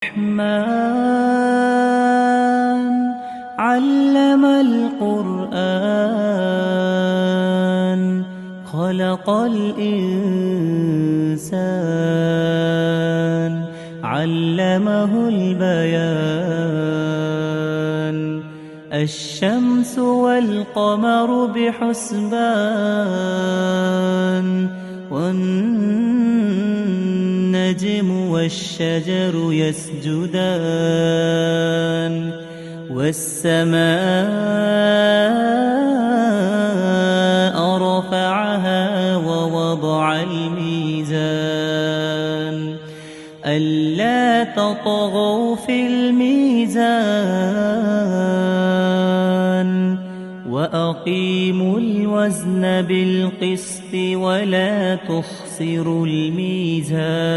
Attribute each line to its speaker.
Speaker 1: الرحمن علم القرآن خلق الإنسان علمه البيان الشمس والقمر بحسبان والنجم والشجر يسجدان والسماء رفعها ووضع الميزان ألا تطغوا في الميزان وأقيموا الوزن بالقسط ولا تخسروا الميزان